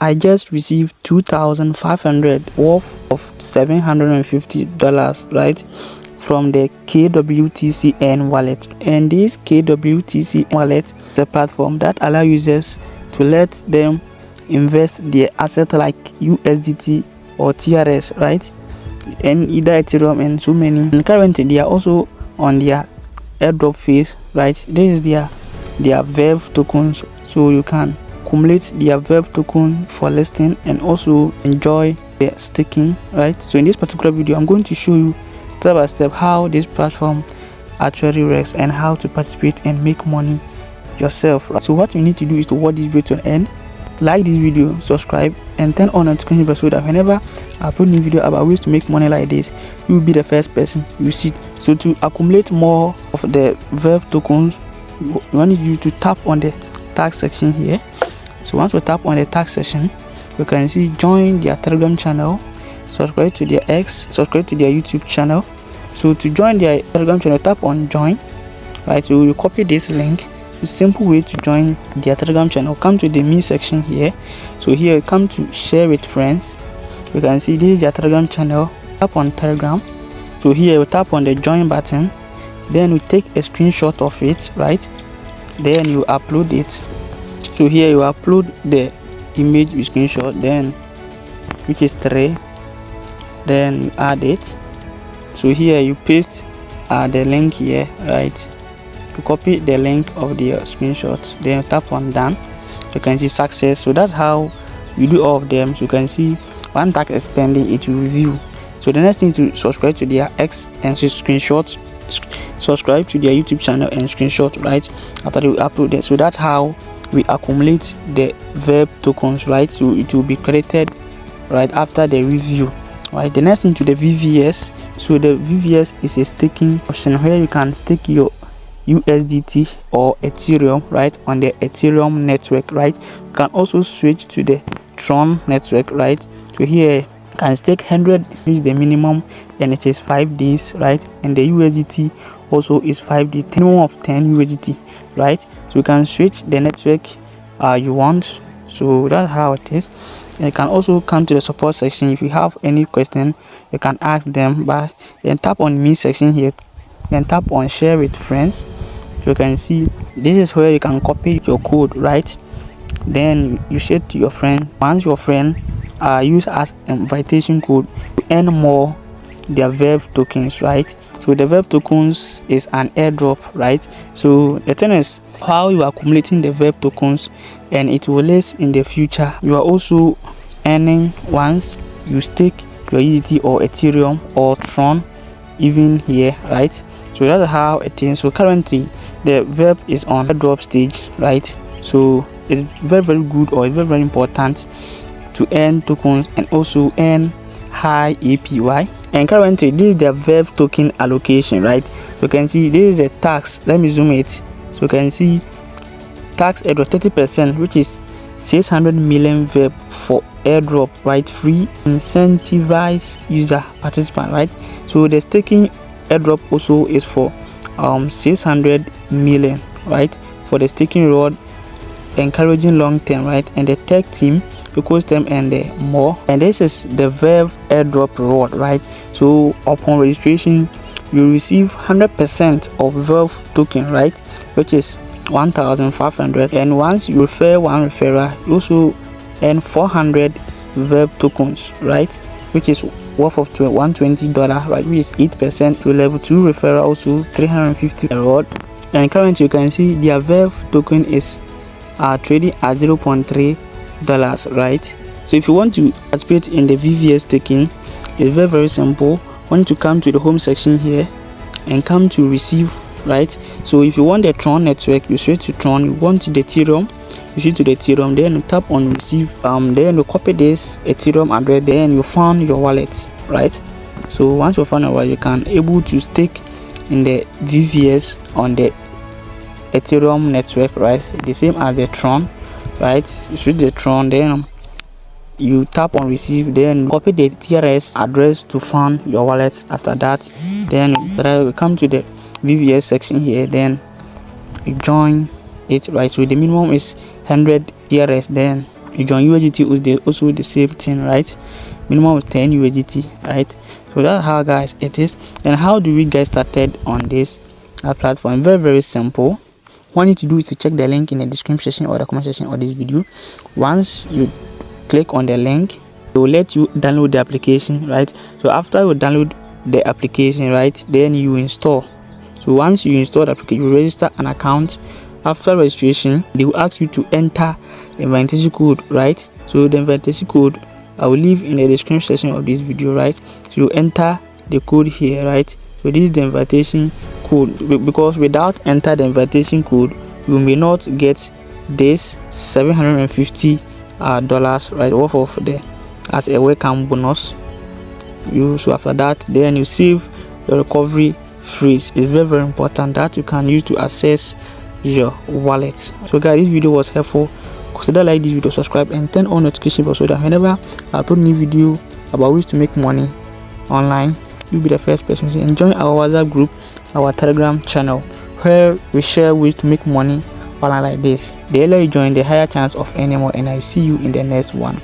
I just received 2,500 worth of $750, right, from the KWTCN wallet. And this KWTCN wallet is a platform that allows users to let them invest their asset like USDT or TRS, right, and either Ethereum and so many. And currently they are also on their airdrop phase, right. This is their VERV tokens, so you can accumulate their VERV token for listing and also enjoy the staking, right. So in this particular video I'm going to show you step by step how this platform actually works and how to participate and make money yourself, right? So what you need to do is to watch this video to an end, like this video, subscribe, and turn on notification bell so that whenever I upload new video about ways to make money like this, you will be the first person you see. So to accumulate more of the VERV tokens, you want you to tap on the tag section here. So once we tap on the tag section, you can see join their Telegram channel, subscribe to their X, subscribe to their YouTube channel. So to join their Telegram channel, tap on join, right. So you copy this link. The simple way to join their Telegram channel, come to the me section here. So here you come to share with friends. You can see this is their Telegram channel. Tap on Telegram. So here you tap on the join button, then you take a screenshot of it, right, then you upload it. So here you upload the image with screenshot, then which is 3, then you add it. So here you paste the link here, right. To copy the link of the screenshot, then tap on done. So you can see success. So that's how you do all of them. So you can see one tag is pending, it will review. So the next thing to subscribe to their X and screenshot, subscribe to their YouTube channel and screenshot, right, after they upload it. So that's how we accumulate the VERV tokens, right. So it will be credited right after the review, right. The next thing to the VVS. So the VVS is a staking option where you can stake your USDT or Ethereum, right, on the Ethereum network, right. You can also switch to the Tron network, right. So here you can stake 100, is the minimum, and it is 5 days, right. And the USDT also is 5 days, minimum of 10 USDT, right. So you can switch the network you want. So that's how it is. And you can also come to the support section. If you have any question, you can ask them, but then tap on me section here, then tap on share with friends. So you can see this is where you can copy your code, right, then you share to your friend. Once your friend use as invitation code to earn more their VERV tokens, right. So the VERV tokens is an airdrop, right. So the thing is how you are accumulating the VERV tokens, and it will last in the future. You are also earning once you stake your USDT or Ethereum or Tron even here, right. So that's how it is. So currently the VERV is on airdrop stage, right. So it's very good, or very important to earn tokens and also earn high APY. And currently this is the VERV token allocation, right. You can see this is a tax. Let me zoom it. So you can see tax airdrop 30%, which is 600 million VERV for airdrop, right. Free incentivize user participant, right. So the staking airdrop also is for 600 million, right, for the staking reward, encouraging long term, right. And the tech team, ecosystem, and the more. And this is the VERV airdrop reward, right. So upon registration you receive 100% of VERV token, right, which is 1,500. And once you refer one referrer, you also earn 400 VERV tokens, right, which is worth of $120, right, which is 8%. To level 2 referral also 350 reward. And currently you can see their VERV token is trading at $0.3, right. So if you want to participate in the VVS staking, it's very simple. You want to come to the home section here and come to receive, right. So if you want the Tron network, you switch to Tron. You want the Ethereum, you switch to the Ethereum, then you tap on receive, then you copy this Ethereum address, then you found your wallet, right. So once you found your wallet, you can able to stake in the VVS on the Ethereum network, right, the same as the Tron, right. You switch the Tron, then you tap on receive, then copy the TRS address to fund your wallet. After that, then we come to the VVS section here, then you join it, right. So the minimum is 100 TRS, then You join USDT, is also the same thing, right? Minimum is 10 USDT, right? So that's how, guys, it is. And how do we get started on this platform? Very simple. What you need to do is to check the link in the description section or the comment section of this video. Once you click on the link, it will let you download the application, right? So after you download the application, right, then you install. So once you install the application, you register an account. After registration, they will ask you to enter the invitation code, right? So the invitation code I will leave in the description section of this video, right? So you enter the code here, right? So this is the invitation code, because without enter the invitation code, you may not get this $750 right, worth of the as a welcome bonus. So after that, then you save the recovery phrase. It's very important that you can use to access your wallet. So guys, this video was helpful. Consider like this video, subscribe, and turn on notification bell so that whenever I upload new video about ways to make money online, you'll be the first person to join our WhatsApp group, our Telegram channel, where we share ways to make money online like this. The earlier you join, the higher chance of earning more, and I see you in the next one.